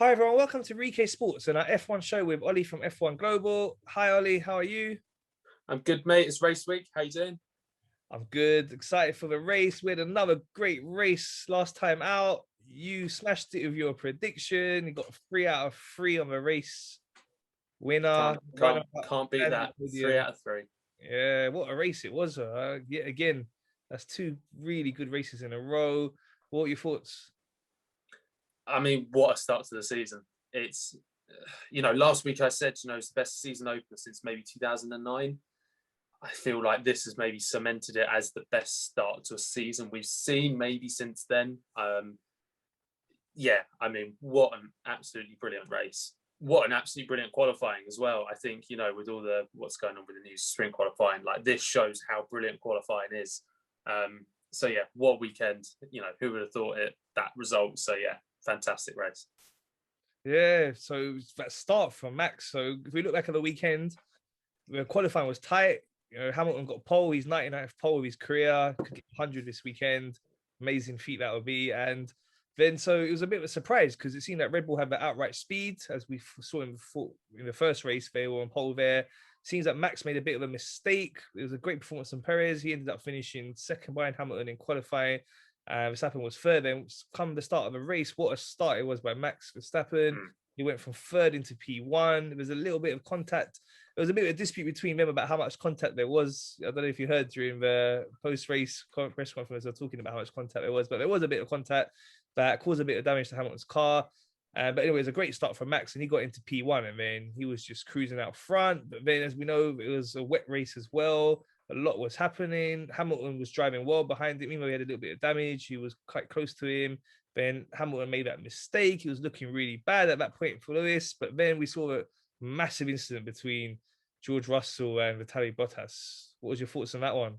Hi everyone, welcome to Rike Sports and our F1 show with Ollie from F1 Global. Hi Ollie, how are you? I'm good, mate. It's race week. How you doing? I'm good, excited for the race. We had another great race last time out. You smashed it with your prediction. You got 3 out of 3 on the race winner. Can't beat And that. Three podium. out of three. Yeah, what a race it was. Yet again, that's 2 really good races in a row. What are your thoughts? I mean, what a start to the season. It's, last week I said, it's the best season opener since maybe 2009. I feel like this has maybe cemented it as the best start to a season we've seen maybe since then. What an absolutely brilliant race. What an absolutely brilliant qualifying as well. I think, with all the what's going on with the new sprint qualifying, like this shows how brilliant qualifying is. What a weekend. Who would have thought it, that result? So yeah, fantastic race. Yeah, so that start from Max. So if we look back at the weekend, the qualifying was tight. Hamilton got pole. He's 99th pole of his career. Could get 100 this weekend. Amazing feat that would be. And then so it was a bit of a surprise because it seemed that Red Bull had the outright speed, as we saw in the first race. They were on pole there. Seems that Max made a bit of a mistake. It was a great performance from Perez. He ended up finishing second behind Hamilton in qualifying. Verstappen was third. Then come the start of the race, what a start it was by Max Verstappen. He went from third into P1. There was a little bit of contact. There was a bit of a dispute between them about how much contact there was. I don't know if you heard during the post-race press conference, they're talking about how much contact there was, but there was a bit of contact that caused a bit of damage to Hamilton's car. But anyway, it was a great start for Max, and he got into P1, and then he was just cruising out front. But then, as we know, it was a wet race as well. A lot was happening. Hamilton was driving well behind him, even though he had a little bit of damage. He was quite close to him. Then Hamilton made that mistake. He was looking really bad at that point for Lewis. But then we saw a massive incident between George Russell and Vitaly Bottas. What was your thoughts on that one?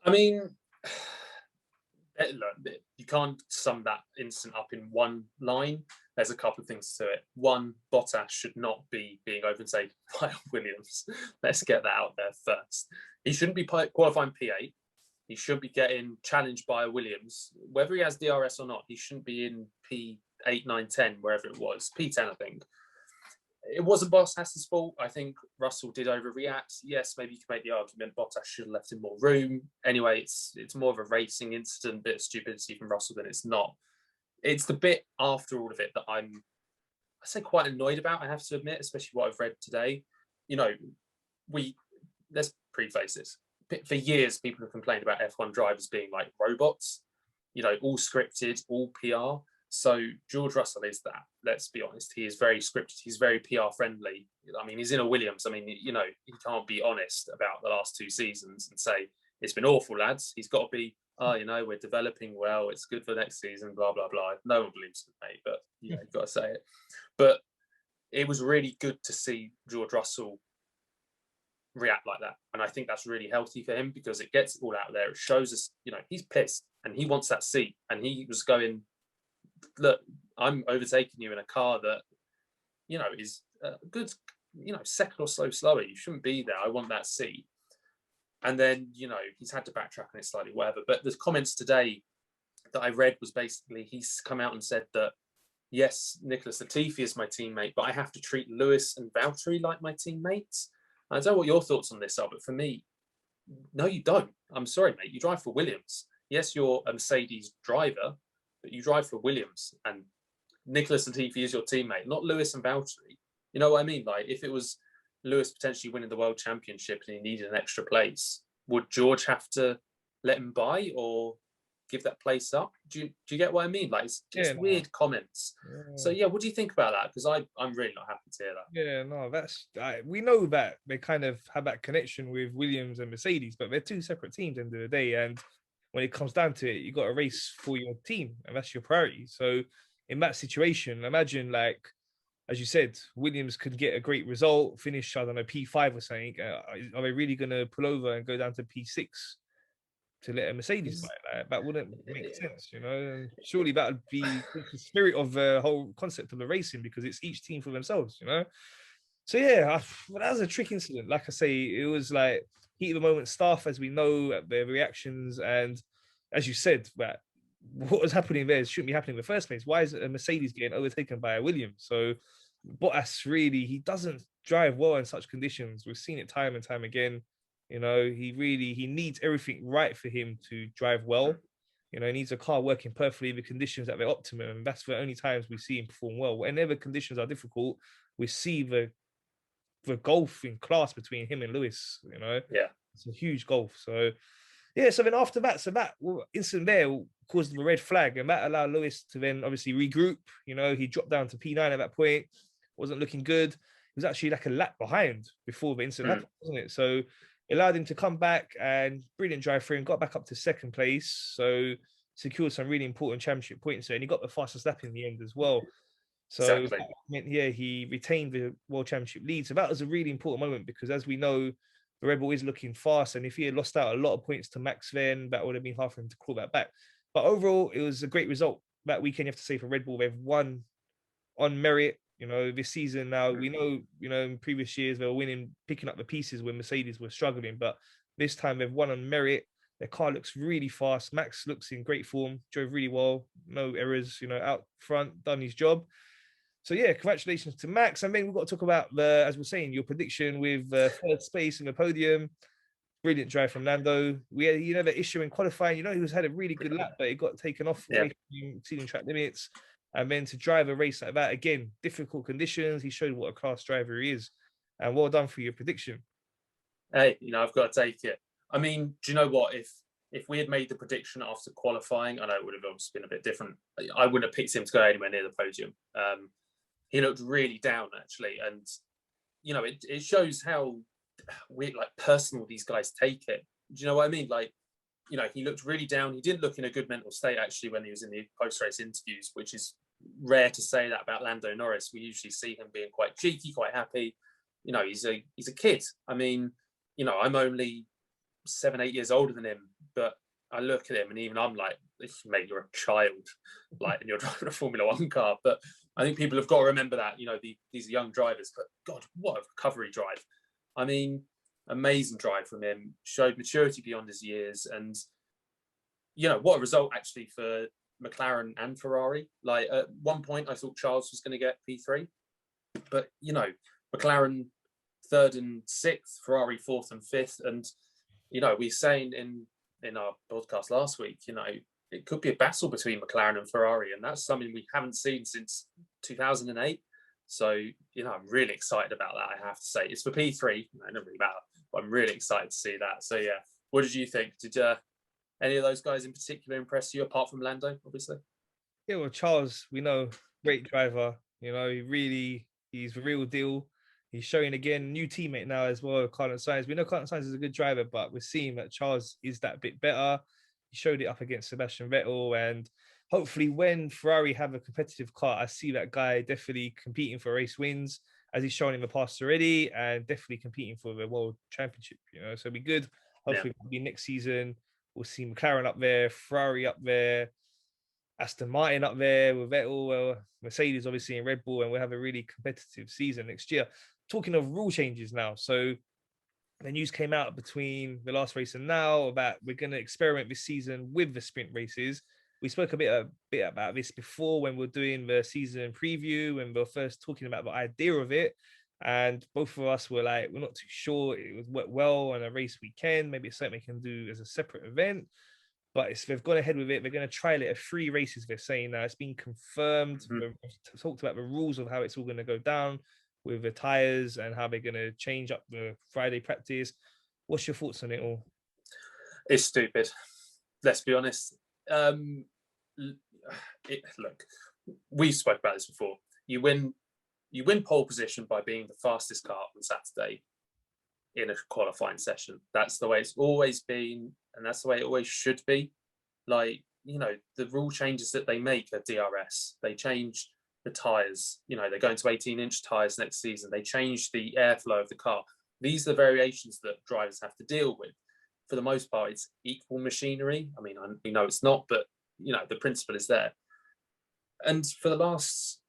I mean, look, you can't sum that incident up in one line. There's a couple of things to it. One, Bottas should not be being overtaken by Williams. Let's get that out there first. He shouldn't be qualifying P8. He should be getting challenged by a Williams. Whether he has DRS or not, he shouldn't be in P8, 9, 10, wherever it was. P10, I think. It wasn't Bottas's fault. I think Russell did overreact. Yes, maybe you could make the argument Bottas should have left him more room. Anyway, it's more of a racing incident, bit of stupidity from Russell than it's not. It's the bit after all of it that I say quite annoyed about, I have to admit, especially what I've read today. Let's preface this. For years, people have complained about F1 drivers being like robots, all scripted, all PR. So George Russell is that. Let's be honest. He is very scripted. He's very PR friendly. I mean, he's in a Williams. I mean, he can't be honest about the last 2 seasons and say it's been awful, lads. He's got to be, we're developing well. It's good for next season. Blah blah blah. No one believes it, mate. But you've got to say it. But it was really good to see George Russell react like that, and I think that's really healthy for him because it gets it all out there. It shows us, he's pissed and he wants that seat, and he was going, look, I'm overtaking you in a car that, is a good, second or so slower. You shouldn't be there. I want that seat. And then, he's had to backtrack on it slightly, whatever. But the comments today that I read was basically he's come out and said that, yes, Nicholas Latifi is my teammate, but I have to treat Lewis and Valtteri like my teammates. I don't know what your thoughts on this are, but for me, no, you don't. I'm sorry, mate. You drive for Williams. Yes, you're a Mercedes driver, but you drive for Williams, and Nicholas Latifi is your teammate, not Lewis and Valtteri. You know what I mean? Like, if it was Lewis potentially winning the world championship and he needed an extra place, would George have to let him by or give that place up? Do you get what I mean? Like, it's just weird comments. So yeah, what do you think about that? Because I'm really not happy to hear that. Yeah, no, that's we know that they kind of have that connection with Williams and Mercedes, but they're 2 separate teams at the end of the day. And when it comes down to it, you got to race for your team, and that's your priority. So in that situation, imagine, like, as you said, Williams could get a great result, finish, I don't know, P5 or something. Are they really going to pull over and go down to P6 to let a Mercedes buy it? That wouldn't make sense, And surely that would be the spirit of the whole concept of the racing, because it's each team for themselves, So yeah, that was a trick incident. Like I say, it was like heat of the moment stuff, as we know, their reactions, and as you said, that what was happening there shouldn't be happening in the first place. Why is a Mercedes getting overtaken by a Williams? So Bottas really, he doesn't drive well in such conditions. We've seen it time and time again. He needs everything right for him to drive well. He needs a car working perfectly, the conditions at their optimum. And that's the only times we see him perform well. Whenever conditions are difficult, we see the gulf in class between him and Lewis. Yeah. It's a huge gulf. So yeah, so then after that, incident there caused the red flag, and that allowed Lewis to then obviously regroup. He dropped down to P9 at that point, wasn't looking good. He was actually like a lap behind before the incident happened, wasn't it? So it allowed him to come back, and brilliant drive for him, got back up to second place. So secured some really important championship points there, and he got the fastest lap in the end as well. So Exactly. that meant, yeah, he retained the World Championship lead. So that was a really important moment because, as we know, the Red Bull is looking fast, and if he had lost out a lot of points to Max, then that would have been hard for him to claw that back. But overall, it was a great result that weekend. You have to say for Red Bull, they've won on merit. This season now we know. In previous years they were winning, picking up the pieces when Mercedes were struggling, but this time they've won on merit. Their car looks really fast. Max looks in great form, drove really well, no errors. Out front, done his job. So yeah, congratulations to Max. And then we've got to talk about as we're saying, your prediction with third space in the podium. Brilliant drive from Lando. We had, the issue in qualifying. He was had a really good lap, but it got taken off away from exceeding track limits. And then to drive a race like that again, difficult conditions. He showed what a class driver he is. And well done for your prediction. Hey, I've got to take it. I mean, do you know what? If we had made the prediction after qualifying, I know it would have obviously been a bit different. I wouldn't have picked him to go anywhere near the podium. He looked really down actually, and it shows how weird, like, personal these guys take it. Do you know what I mean? Like, he looked really down. He didn't look in a good mental state actually when he was in the post-race interviews, which is rare to say that about Lando Norris. We usually see him being quite cheeky, quite happy. He's a kid. I mean, I'm only 7-8 years older than him, but I look at him and even I'm like, mate, you're a child, like, and you're driving a Formula One car. But I think people have got to remember that, these are young drivers, but God, what a recovery drive. I mean, amazing drive from him, showed maturity beyond his years. And, what a result actually for McLaren and Ferrari. Like, at one point I thought Charles was going to get P3, but, McLaren 3rd and 6th, Ferrari 4th and 5th. And, we were saying in our podcast last week, it could be a battle between McLaren and Ferrari, and that's something we haven't seen since 2008. So, I'm really excited about that, I have to say. It's for P3, it doesn't really matter, but I'm really excited to see that. So, yeah, what did you think? Did any of those guys in particular impress you, apart from Lando, obviously? Yeah, well, Charles, we know, great driver. He's the real deal. He's showing again, new teammate now as well, Carlos Sainz. We know Carlos Sainz is a good driver, but we're seeing that Charles is that bit better. He showed it up against Sebastian Vettel, and hopefully when Ferrari have a competitive car, I see that guy definitely competing for race wins, as he's shown in the past already, and definitely competing for the World Championship, so it'll be good. Hopefully it'll be next season. We'll see McLaren up there, Ferrari up there, Aston Martin up there with Vettel, Mercedes obviously in Red Bull, and we'll have a really competitive season next year. Talking of rule changes now, so the news came out between the last race and now about we're going to experiment this season with the sprint races. We spoke a bit about this before when we were doing the season preview and we were first talking about the idea of it. And both of us were like, we're not too sure it would work well on a race weekend. Maybe it's something we can do as a separate event. But they've gone ahead with it. They're going to trial it at 3 races. They're saying now it's been confirmed. We've talked about the rules of how it's all going to go down with the tires and how they're going to change up the Friday practice. What's your thoughts on it all? It's stupid. Let's be honest. Look, we spoke about this before. You win pole position by being the fastest car on Saturday in a qualifying session. That's the way it's always been, and that's the way it always should be. Like, the rule changes that they make are DRS. They change the tyres. They're going to 18-inch tyres next season. They change the airflow of the car. These are the variations that drivers have to deal with. For the most part, it's equal machinery. I mean, we know it's not, but, the principle is there. And for the last,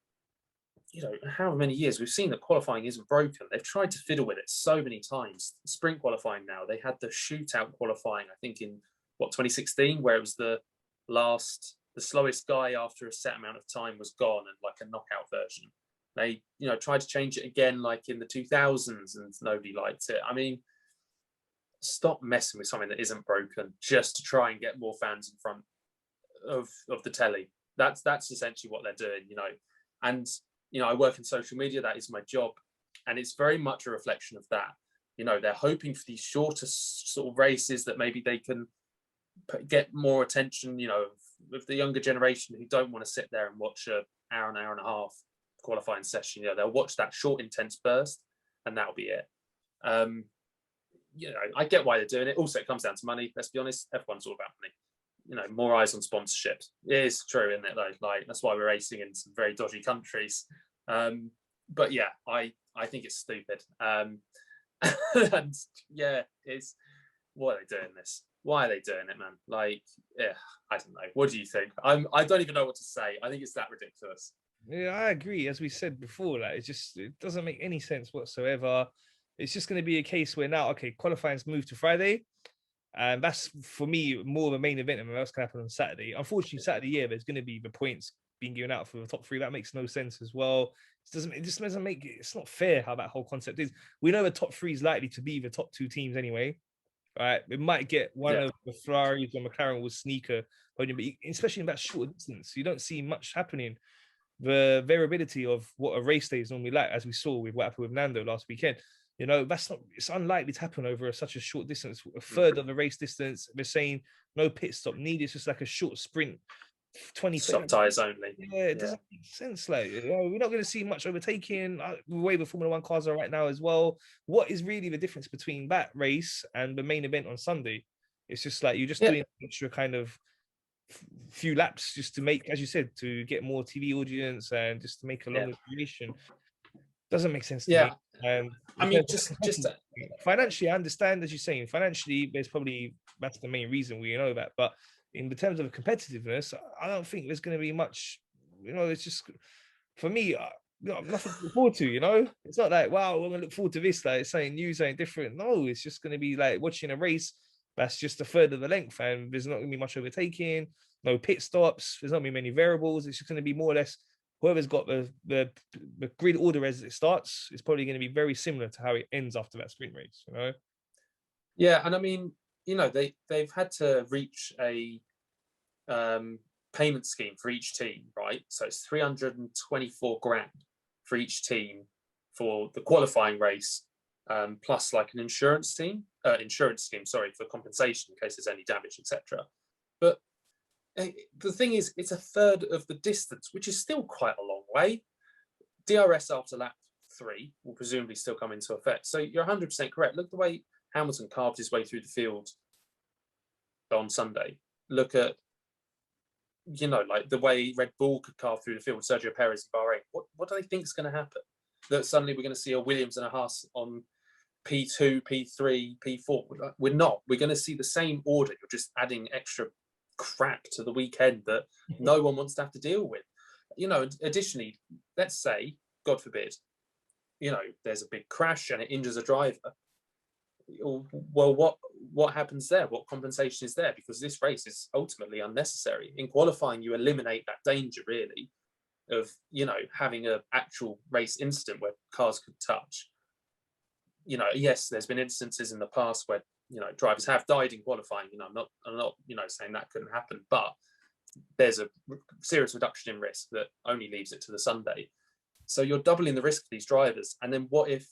however many years, we've seen that qualifying isn't broken. They've tried to fiddle with it so many times. Sprint qualifying now, they had the shootout qualifying, I think in, 2016, where it was the last the slowest guy after a set amount of time was gone, and like a knockout version. They, tried to change it again, like in the 2000s, and nobody liked it. I mean, stop messing with something that isn't broken just to try and get more fans in front of the telly. That's essentially what they're doing, And I work in social media. That is my job, and it's very much a reflection of that. They're hoping for these shorter sort of races that maybe they can get more attention, of the younger generation who don't want to sit there and watch an hour and a half qualifying session. They'll watch that short, intense burst, and that'll be it. I get why they're doing it. Also, it comes down to money. Let's be honest, F1's all about money. More eyes on sponsorships. It is true, isn't it? Like that's why we're racing in some very dodgy countries. But yeah, I think it's stupid. And yeah, it's why are they doing this? Why are they doing it, man? I don't know. What do you think? I don't even know what to say. I think it's that ridiculous. Yeah, I agree. As we said before, it doesn't make any sense whatsoever. It's just going to be a case where now, okay, qualifying's moved to Friday, and that's for me more of a main event than what's going to happen on Saturday. Unfortunately, Saturday, there's going to be the points being given out for the top three. That makes no sense as well. It just doesn't make it. It's not fair how that whole concept is. We know the top three is likely to be the top two teams anyway. Right, we might get one of the Ferraris or McLaren will sneak a podium, but especially in that short distance, you don't see much happening. The variability of what a race day is normally like, as we saw with what happened with Nando last weekend, it's unlikely to happen over such a short distance. A third of the race distance, they're saying no pit stop needed. It's just like a short sprint, 20 soft tires only. Yeah, it doesn't make sense. We're not going to see much overtaking the way the Formula One cars are right now as well. What is really the difference between that race and the main event on Sunday? It's just like you're just doing an extra kind of few laps just to make, as you said, to get more TV audience and just to make a longer duration. Doesn't make sense to me. I mean, just financially, I understand, as you're saying, financially, that's the main reason we know that. But in the terms of competitiveness, I don't think there's going to be much. It's just for me, nothing to look forward to. It's not like, wow, we're going to look forward to this. Like it's something new, something different. No, it's just going to be like watching a race that's just a third of the length, and there's not going to be much overtaking, no pit stops. There's not going to be many variables. It's just going to be more or less whoever's got the grid order as it starts is probably going to be very similar to how it ends after that sprint race. Yeah, and I mean, they've had to reach a payment scheme for each team, right? So it's 324 grand for each team for the qualifying race, plus like an insurance scheme, for compensation in case there's any damage, etc. But the thing is, it's a third of the distance, which is still quite a long way. DRS after lap 3 will presumably still come into effect. So you're 100% correct. Look the way Hamilton carved his way through the field on Sunday. Look at, like the way Red Bull could carve through the field with Sergio Perez in Bahrain. What do they think is going to happen? That suddenly we're going to see a Williams and a Haas on P2, P3, P4. We're not. We're going to see the same order. You're just adding extra crap to the weekend that no one wants to have to deal with. Additionally, let's say, God forbid, there's a big crash and it injures a driver. Well, what happens there? What compensation is there? Because this race is ultimately unnecessary. In qualifying, you eliminate that danger, really, of, having an actual race incident where cars could touch. Yes, there's been instances in the past where, drivers have died in qualifying. I'm not, saying that couldn't happen, but there's a serious reduction in risk that only leaves it to the Sunday. So you're doubling the risk for these drivers. And then what if,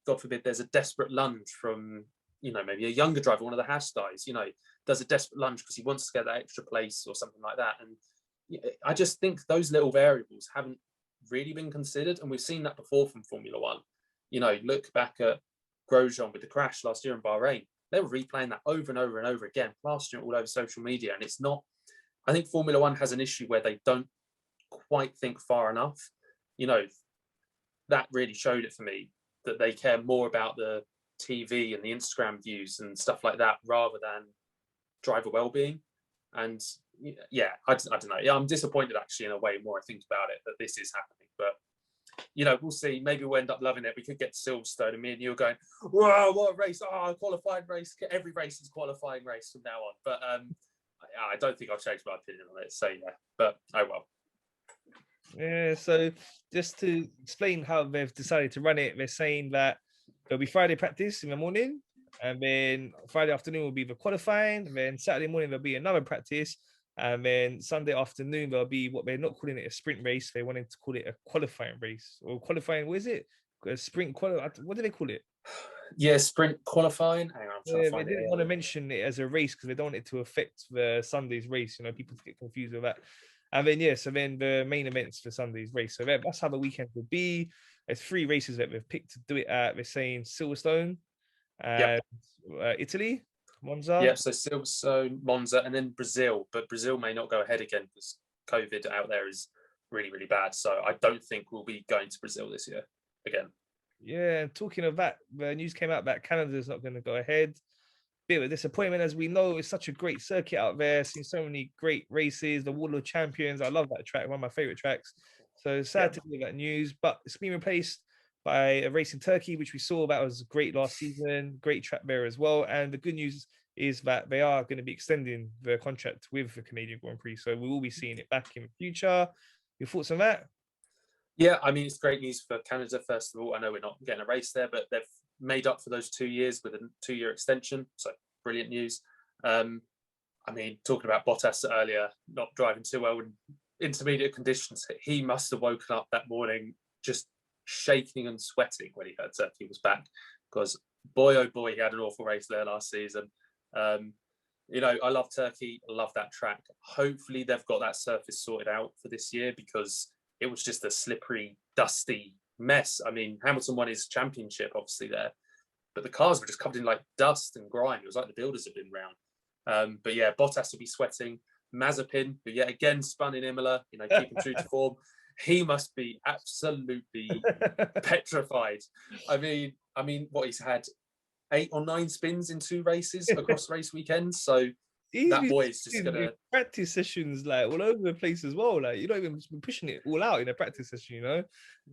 God forbid, there's a desperate lunge from, maybe a younger driver, one of the Haas guys, does a desperate lunge because he wants to get that extra place or something like that. And I just think those little variables haven't really been considered. And we've seen that before from Formula One. Look back at Grosjean with the crash last year in Bahrain. They were replaying that over and over and over again, plastering it all over social media. And it's not, I think Formula One has an issue where they don't quite think far enough. That really showed it for me, that they care more about the TV and the Instagram views and stuff like that rather than driver well-being. And yeah, I don't know. Yeah, I'm disappointed actually in a way more I think about it that this is happening. But we'll see. Maybe we'll end up loving it. We could get to Silverstone and me and you are going, wow, what a race. Oh, qualifying race. Every race is qualifying race from now on. But I don't think I'll change my opinion on it. So yeah, but oh well. Yeah, so just to explain how they've decided to run it, they're saying that there'll be Friday practice in the morning, and then Friday afternoon will be the qualifying, and then Saturday morning there'll be another practice, and then Sunday afternoon there'll be what they're not calling it a sprint race, they wanted to call it a qualifying race or qualifying. What is it? A sprint what do they call it? Yeah, sprint qualifying. Hang on, I'm trying to Yeah, they find it didn't here. want to mention it as a race because they don't want it to affect the Sunday's race. You know, people get confused with that. And then yeah, so then the main events for Sunday's race. So that's how the weekend will be. There's 3 races that they've picked to do it at. They're saying Silverstone Yep. and Italy, Monza. Yep. So Silverstone, Monza, and then Brazil. But Brazil may not go ahead again because COVID out there is really, really bad. So I don't think we'll be going to Brazil this year again. Yeah, and talking of that, the news came out that Canada's not going to go ahead. Bit of a disappointment, as we know, it's such a great circuit out there. Seen so many great races, the Wall of Champions. I love that track, one of my favorite tracks. So sad to hear that news, but it's been replaced by a race in Turkey, which we saw that was great last season. Great track there as well. And the good news is that they are going to be extending the contract with the Canadian Grand Prix, so we will be seeing it back in the future. Your thoughts on that? Yeah, I mean, it's great news for Canada, first of all. I know we're not getting a race there, but they've made up for those 2 years with a 2-year extension. So brilliant news. I mean, talking about Bottas earlier, not driving too well in intermediate conditions, he must have woken up that morning just shaking and sweating when he heard Turkey was back, because boy, oh boy, he had an awful race there last season. You know, I love Turkey, I love that track. Hopefully they've got that surface sorted out for this year, because it was just a slippery, dusty mess. I mean, Hamilton won his championship, obviously, there, but the cars were just covered in like dust and grime. It was like the builders had been round. But yeah, Bottas will be sweating. Mazepin, who yet again spun in Imola, you know, keeping true to form. He must be absolutely petrified. I mean, what, he's had 8 or 9 spins in 2 races across race weekends. So that boy is just gonna practice sessions like all over the place as well. Like, you don't even be pushing it all out in a practice session, you know.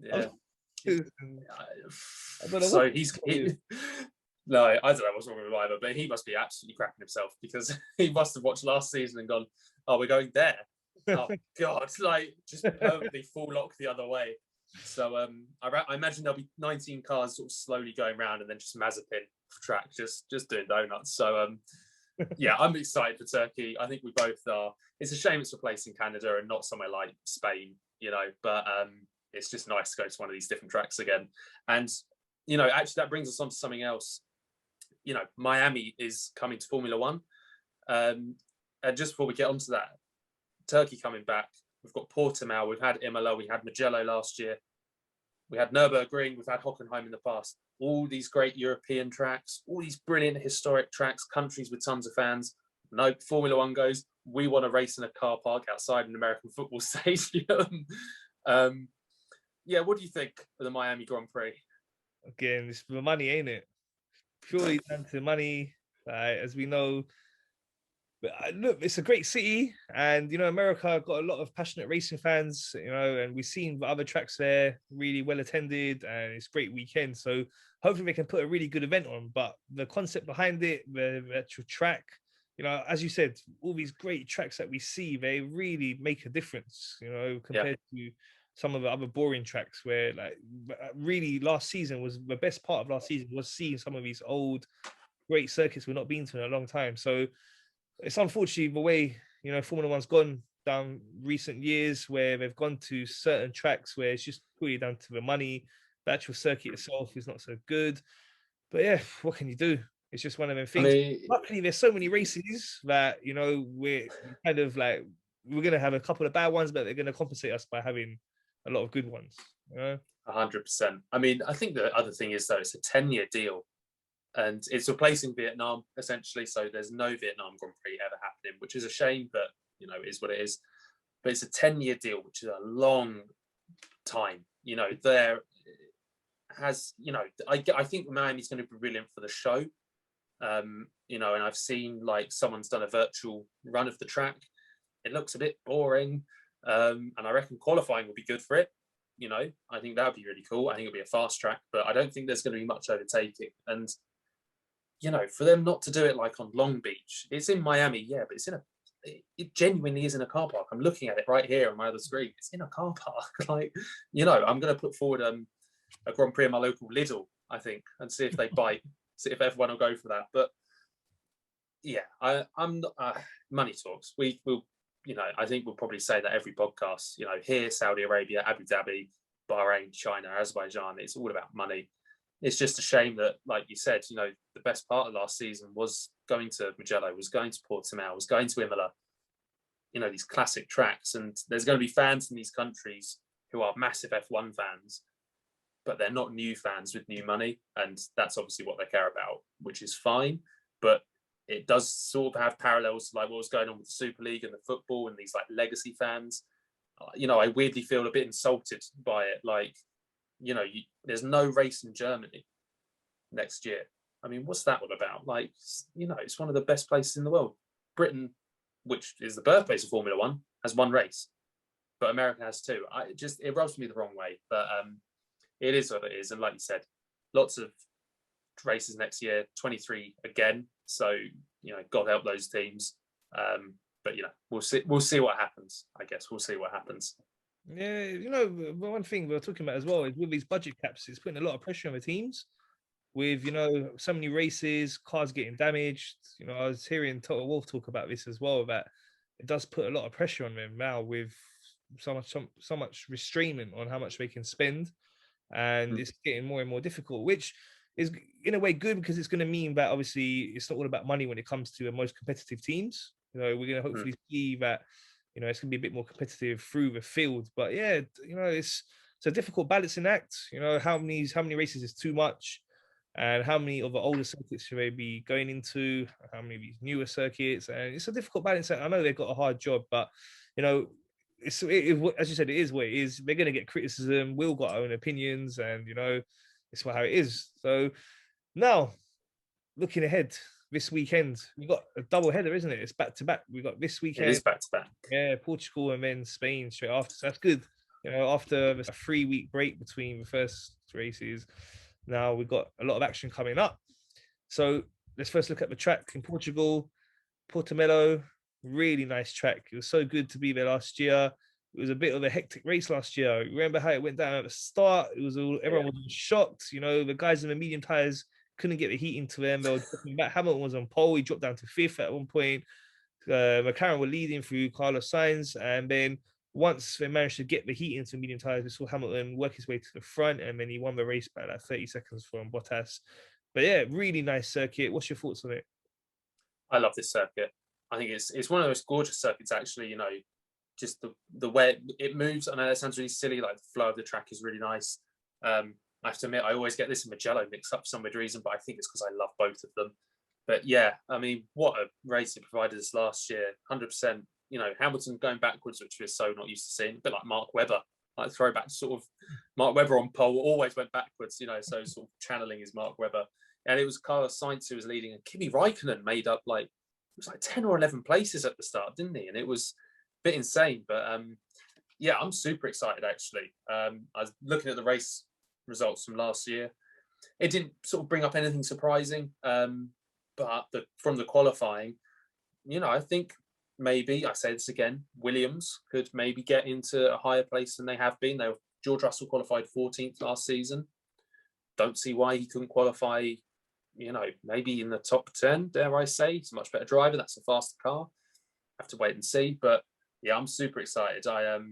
Yeah. I don't know so what no, I don't know what's wrong with him either, but he must be absolutely cracking himself, because he must have watched last season and gone, "Oh, we're going there." Oh God, like just permanently full lock the other way. So I imagine there'll be 19 cars sort of slowly going around, and then just Mazepin track, just doing donuts. So yeah, I'm excited for Turkey. I think we both are. It's a shame it's replacing Canada and not somewhere like Spain, you know, but it's just nice to go to one of these different tracks again. And, you know, actually that brings us on to something else. You know, Miami is coming to Formula One. And just before we get onto that, Turkey coming back, we've got Portimao, we've had Imola, we had Mugello last year, we had Nürburgring, we've had Hockenheim in the past. All these great European tracks, all these brilliant historic tracks, countries with tons of fans. No, Formula One goes, we want to race in a car park outside an American football stadium. Yeah, what do you think of the Miami Grand Prix? Again, it's the money, ain't it? Purely down to money, as we know. But look, it's a great city, and you know, America got a lot of passionate racing fans. You know, and we've seen the other tracks there, really well attended, and it's a great weekend. So hopefully, they can put a really good event on. But the concept behind it, the actual track, you know, as you said, all these great tracks that we see, they really make a difference. You know, compared to some of the other boring tracks, where like really last season was the best part of last season was seeing some of these old great circuits we've not been to in a long time. So it's unfortunately the way, you know, Formula One's gone down recent years, where they've gone to certain tracks where it's just purely down to the money. The actual circuit itself is not so good. But yeah, what can you do? It's just one of them things. Luckily, there's so many races that, you know, we're kind of like, we're going to have a couple of bad ones, but they're going to compensate us by having a lot of good ones. You know? 100%. I mean, I think the other thing is, though, it's a 10-year deal. And it's replacing Vietnam, essentially. So there's no Vietnam Grand Prix ever happening, which is a shame, but, you know, it is what it is. But it's a 10-year deal, which is a long time. You know, there has, you know, I think Miami's going to be brilliant for the show. You know, and I've seen like someone's done a virtual run of the track. It looks a bit boring. And I reckon qualifying will be good for it. You know, I think that would be really cool. I think it'll be a fast track, but I don't think there's going to be much overtaking. And you know, for them not to do it like on Long Beach, it's in Miami, yeah, but it genuinely is in a car park. I'm looking at it right here on my other screen. It's in a car park. Like, I'm going to put forward a Grand Prix in my local Lidl, I think, and see if they bite, see if everyone will go for that. But yeah, I'm not, money talks. We will, I think we'll probably say that every podcast, here, Saudi Arabia, Abu Dhabi, Bahrain, China, Azerbaijan, it's all about money. It's just a shame that, like you said, the best part of last season was going to Mugello, was going to Portimao, was going to Imola, these classic tracks. And there's going to be fans in these countries who are massive F1 fans, but they're not new fans with new money. And that's obviously what they care about, which is fine. But it does sort of have parallels to like what was going on with the Super League and the football and these like legacy fans. I weirdly feel a bit insulted by it. Like, there's no race in Germany next year. I mean, what's that all about? Like, it's one of the best places in the world. Britain, which is the birthplace of Formula One, has one race, but America has two. It rubs me the wrong way, but it is what it is. And like you said, lots of races next year, 23 again. So, God help those teams. But we'll see what happens. I guess we'll see what happens. Yeah, one thing we were talking about as well is with these budget caps, it's putting a lot of pressure on the teams. With so many races, cars getting damaged. I was hearing Total Wolf talk about this as well. That it does put a lot of pressure on them now with so much restraint on how much they can spend, and it's getting more and more difficult, which is in a way good because it's going to mean that obviously it's not all about money when it comes to the most competitive teams. We're going to hopefully see that it's going to be a bit more competitive through the field. But yeah, it's a difficult balancing act. How many races is too much, and how many of the older circuits should they be going into? How many of these newer circuits? And it's a difficult balance act. I know they've got a hard job, but as you said, it is what it is. They're going to get criticism. We've got our own opinions, and it's how it is. So now, looking ahead this weekend, we got a double header, isn't it? It's back to back. We got this weekend. It is back to back. Yeah, Portugal and then Spain straight after. So that's good. After a 3-week break between the first races, now we've got a lot of action coming up. So let's first look at the track in Portugal, Portimao. Really nice track. It was so good to be there last year. It was a bit of a hectic race last year. Remember how it went down at the start? It was everyone was shocked. The guys in the medium tires couldn't get the heat into them. They were dropping back. Hamilton was on pole. He dropped down to 5th at one point. McLaren were leading through Carlos Sainz, and then once they managed to get the heat into medium tires, we saw Hamilton work his way to the front, and then he won the race by like 30 seconds from Bottas. But yeah, really nice circuit. What's your thoughts on it? I love this circuit. I think it's one of those gorgeous circuits, actually. Just the way it moves. I know that sounds really silly. Like the flow of the track is really nice. I have to admit, I always get this and Mugello mixed up for some weird reason, but I think it's because I love both of them. But yeah, I mean, what a race it provided us last year. 100%. Hamilton going backwards, which we're so not used to seeing. A bit like Mark Webber, like throwback sort of Mark Webber on pole always went backwards. So sort of channeling his Mark Webber. And it was Carlos Sainz who was leading, and Kimi Raikkonen made up it was like 10 or 11 places at the start, didn't he? And it was a bit insane. But yeah, I'm super excited, actually. I was looking at the race results from last year. It didn't sort of bring up anything surprising. But from the qualifying, I think maybe, I say this again, Williams could maybe get into a higher place than they have been. George Russell qualified 14th last season. Don't see why he couldn't qualify maybe in the top 10, dare I say. He's a much better driver. That's a faster car. Have to wait and see. But yeah, I'm super excited. I've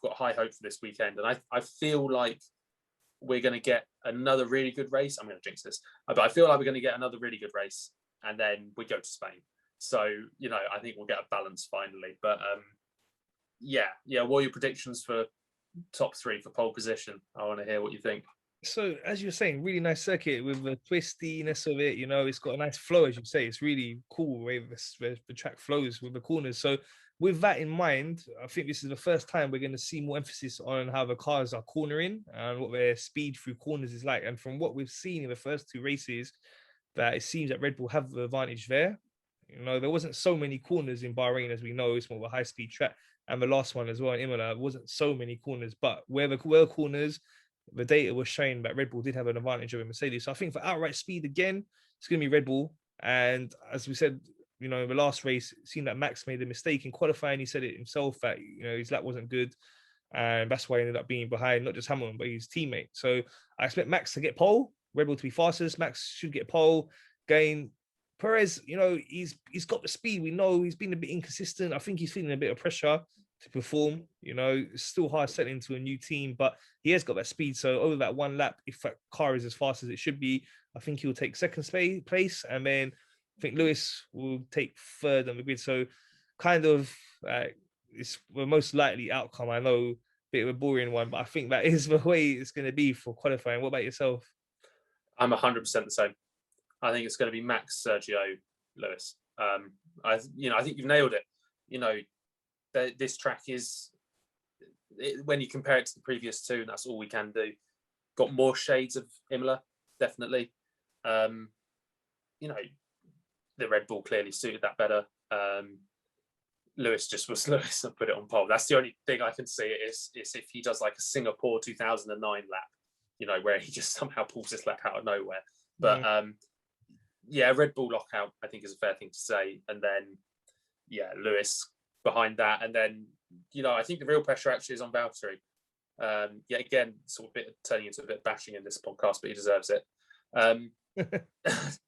got high hope for this weekend. And I feel like we're going to get another really good race. I'm going to jinx this. But I feel like we're going to get another really good race. And then we go to Spain. So, I think we'll get a balance finally. But what are your predictions for top 3 for pole position? I want to hear what you think. So, as you're saying, really nice circuit with the twistiness of it. It's got a nice flow, as you say. It's really cool the way the track flows with the corners. So, with that in mind, I think this is the first time we're going to see more emphasis on how the cars are cornering and what their speed through corners is like. And from what we've seen in the first 2 races, that it seems that Red Bull have the advantage there. There wasn't so many corners in Bahrain, as we know. It's more of a high-speed track. And the last one as well in Imola, wasn't so many corners. But where there were corners, the data was showing that Red Bull did have an advantage over Mercedes. So I think for outright speed again, it's going to be Red Bull. And as we said, you know, in the last race, it seemed that Max made a mistake in qualifying. He said it himself that, you know, his lap wasn't good. And that's why he ended up being behind, not just Hamilton, but his teammate. So I expect Max to get pole, Red Bull to be fastest. Max should get pole, gain. Perez, you know, he's got the speed. We know he's been a bit inconsistent. I think he's feeling a bit of pressure to perform. You know, it's still hard settling into a new team, but he has got that speed. So over that one lap, if that car is as fast as it should be, I think he'll take second place, and then I think Lewis will take third on the grid. So kind of it's the most likely outcome. I know, bit of a boring one, but I think that is the way it's going to be for qualifying. What about yourself? I'm 100% the same. I think it's going to be Max, Sergio, Lewis. I think you've nailed it. You know, this track is, when you compare it to the previous two, and that's all we can do, got more shades of Imola, definitely. You know, the Red Bull clearly suited that better. Lewis just was Lewis and put it on pole. That's the only thing I can see is if he does like a Singapore 2009 lap, you know, where he just somehow pulls this lap out of nowhere. But yeah, Red Bull lockout, I think, is a fair thing to say. And then, yeah, Lewis behind that. And then, you know, I think the real pressure actually is on Valtteri. Yeah, again, sort of turning into a bit of bashing in this podcast, but he deserves it.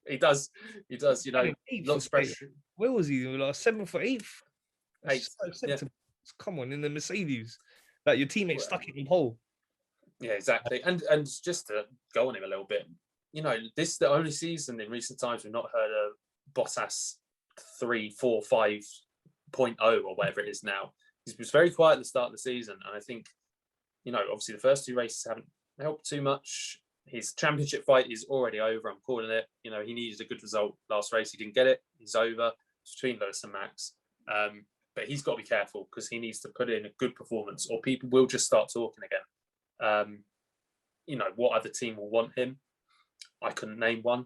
He does, you know, lots of pressure. Where was he? Like 7th or 8th? Eighth, yeah. Come on, in the Mercedes, that your teammate stuck it in pole. Yeah, exactly. And just to go on him a little bit, you know, this is the only season in recent times we've not heard of Bottas 3, 4, 5.0 or whatever it is now. He was very quiet at the start of the season, and I think, you know, obviously the first two races haven't helped too much. His championship fight is already over. I'm calling it. You know, he needed a good result last race. He didn't get it. He's over. It's between Lewis and Max. But he's got to be careful because he needs to put in a good performance or people will just start talking again. You know, what other team will want him? I couldn't name one.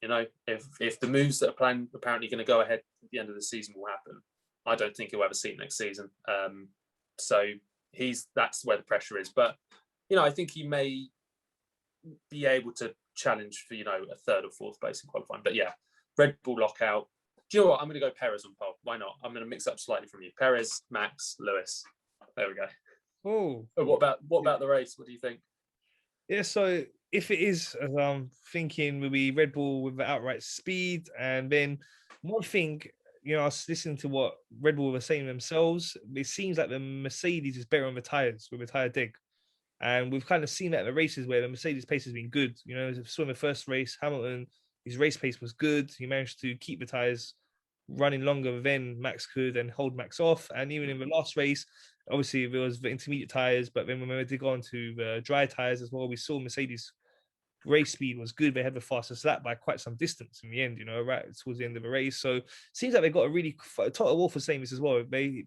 You know, if the moves that are planned apparently going to go ahead at the end of the season will happen, I don't think he'll ever see it next season. So that's where the pressure is. But, you know, I think he may be able to challenge for, you know, a third or fourth place in qualifying. But yeah, Red Bull lockout. Do you know what? I'm going to go Perez on pole. Why not? I'm going to mix up slightly from you. Perez, Max, Lewis. There we go. Oh, what about the race? What do you think? Yeah, so if it is, as I'm thinking, will be Red Bull with the outright speed, and then one thing, you know, I was listening to what Red Bull were saying themselves. It seems like the Mercedes is better on the tires with the tire dig, and we've kind of seen that in the races where the Mercedes pace has been good. You know, so in the first race, Hamilton, his race pace was good. He managed to keep the tires running longer than Max could and hold Max off. And even in the last race, obviously there was the intermediate tires, but then when we did go on to the dry tires as well, we saw Mercedes race speed was good. They had the fastest lap by quite some distance in the end, you know, right towards the end of the race. So it seems like they got a really, Toto Wolff was saying this as well, they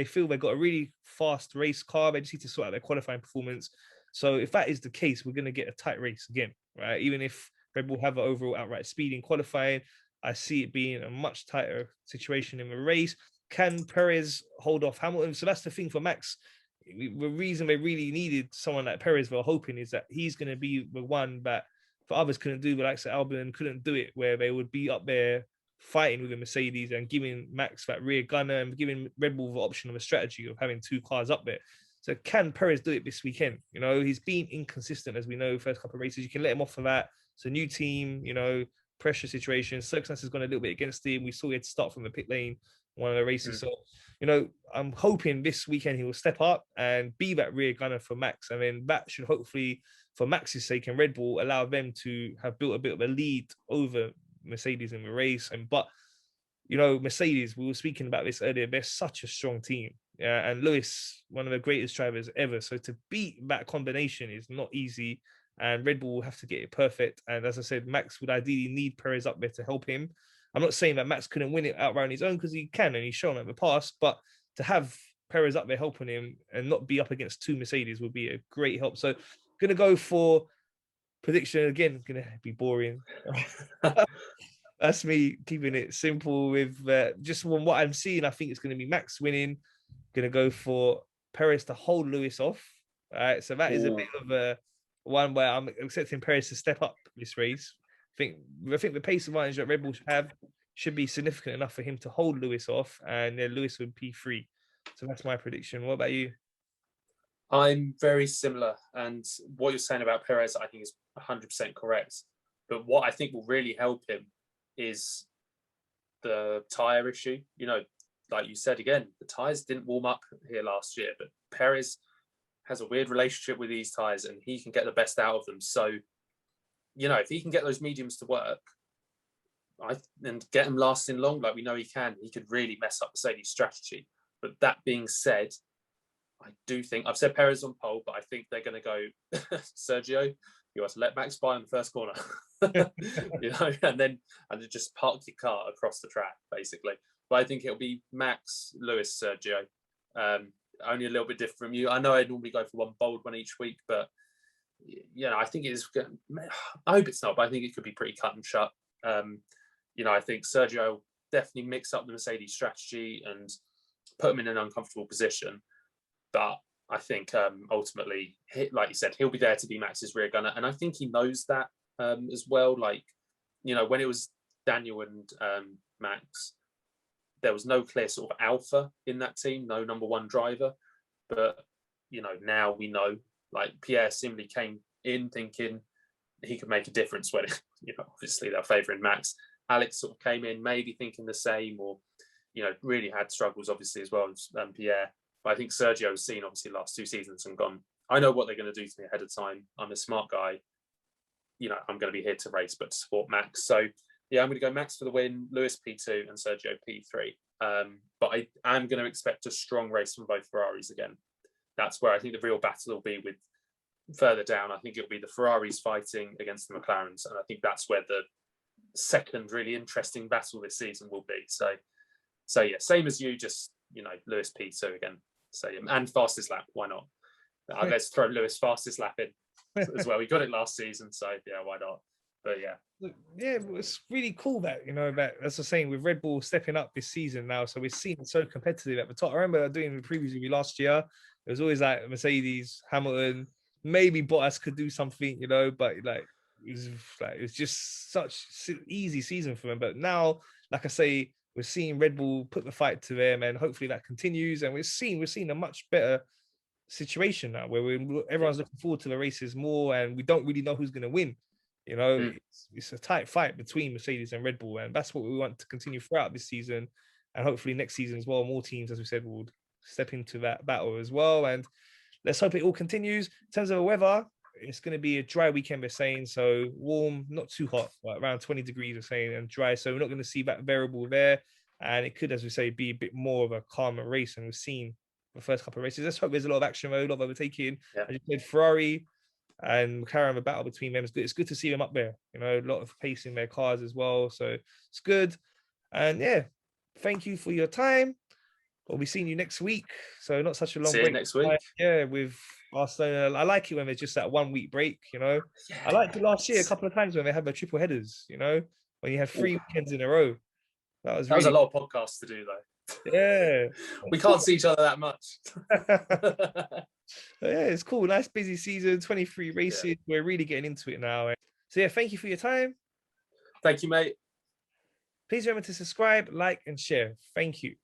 feel they got a really fast race car. They just need to sort out their qualifying performance. So if that is the case, we're going to get a tight race again, right? Even if Red Bull have an overall outright speed in qualifying, I see it being a much tighter situation in the race. Can Perez hold off Hamilton? So that's the thing for Max. The reason they really needed someone like Perez, they're hoping, is that he's going to be the one that for others couldn't do, but like Albon couldn't do it, where they would be up there fighting with the Mercedes and giving Max that rear gunner and giving Red Bull the option of a strategy of having two cars up there. So can Perez do it this weekend? You know, he's been inconsistent, as we know, first couple of races. You can let him off for that. It's a new team, you know, pressure situation. Circumstances gone a little bit against him. We saw he had to start from the pit lane one of the races. So, you know, I'm hoping this weekend he will step up and be that rear gunner for Max. I mean, that should hopefully, for Max's sake and Red Bull, allow them to have built a bit of a lead over Mercedes in the race. But, you know, Mercedes, we were speaking about this earlier, they're such a strong team. Yeah, and Lewis, one of the greatest drivers ever. So to beat that combination is not easy. And Red Bull will have to get it perfect. And as I said, Max would ideally need Perez up there to help him. I'm not saying that Max couldn't win it outright on his own, because he can, and he's shown it in the past, but to have Perez up there helping him and not be up against two Mercedes would be a great help. So going to go for prediction again, going to be boring. That's me keeping it simple with just from what I'm seeing. I think it's going to be Max winning. Going to go for Perez to hold Lewis off. All right, so that is a bit of a one where I'm accepting Perez to step up this race. I think the pace advantage that Red Bull should have should be significant enough for him to hold Lewis off, and then Lewis would P3. So that's my prediction. What about you? I'm very similar, and what you're saying about Perez, I think is 100% correct. But what I think will really help him is the tyre issue. You know, like you said again, the tyres didn't warm up here last year, but Perez has a weird relationship with these tyres, and he can get the best out of them. So, you know, if he can get those mediums to work, and get them lasting long, like we know he can, he could really mess up Mercedes' strategy. But that being said, I do think I've said Perez on pole, but I think they're going to go Sergio. You have to let Max by on the first corner, you know, and just park your car across the track, basically. But I think it'll be Max, Lewis, Sergio. Only a little bit different from you. I know I normally go for one bold one each week, but I think it is. I hope it's not, but I think it could be pretty cut and shut. I think Sergio will definitely mix up the Mercedes strategy and put him in an uncomfortable position. But I think ultimately, like you said, he'll be there to be Max's rear gunner. And I think he knows that as well. Like, when it was Daniel and Max, there was no clear sort of alpha in that team, no number one driver. But, now we know, like Pierre simply came in thinking he could make a difference when, obviously they're favouring Max. Alex sort of came in maybe thinking the same, or, really had struggles obviously as well as Pierre. But I think Sergio's seen obviously the last 2 seasons and gone, I know what they're going to do to me ahead of time. I'm a smart guy. I'm going to be here to race, but to support Max. So, yeah, I'm going to go Max for the win, Lewis P2 and Sergio P3. But I am going to expect a strong race from both Ferraris again. That's where I think the real battle will be with further down. I think it'll be the Ferraris fighting against the McLarens. And I think that's where the second really interesting battle this season will be. So yeah, same as you, just, Lewis P2 again. So, and fastest lap, why not? Let's throw Lewis fastest lap in as well. We got it last season, so yeah, why not? But yeah. Yeah, it's really cool that, that, as I was saying, with Red Bull stepping up this season now, so we're seeing it so competitive at the top. I remember doing the previews with you last year. It was always like Mercedes, Hamilton, maybe Bottas could do something, but it was just such easy season for them. But now, like I say, we're seeing Red Bull put the fight to them, and hopefully that continues. And we're seeing a much better situation now, where everyone's looking forward to the races more, and we don't really know who's going to win. It's a tight fight between Mercedes and Red Bull, and that's what we want to continue throughout this season, and hopefully next season as well. More teams, as we said, will step into that battle as well, and let's hope it all continues. In terms of the weather, it's going to be a dry weekend, we're saying, so warm, not too hot, but around 20 degrees, we're saying, and dry. So we're not going to see that variable there, and it could, as we say, be a bit more of a calmer race. And we've seen the first couple of races. Let's hope there's a lot of action mode, a lot of overtaking. Yeah. As you said, Ferrari and McLaren, the battle between them is good. It's good to see them up there. A lot of pace in their cars as well. So it's good. And yeah, thank you for your time. We'll be seeing you next week. So not such a long break. Next week. Yeah, with Barcelona. I like it when there's just that 1 week break, Yeah, I liked it last year a couple of times when they had their triple headers, when you had 3 weekends in a row. That was a lot of podcasts to do though. Yeah. We can't see each other that much. Yeah, it's cool. Nice busy season, 23 races. Yeah. We're really getting into it now. So yeah, thank you for your time. Thank you, mate. Please remember to subscribe, like, and share. Thank you.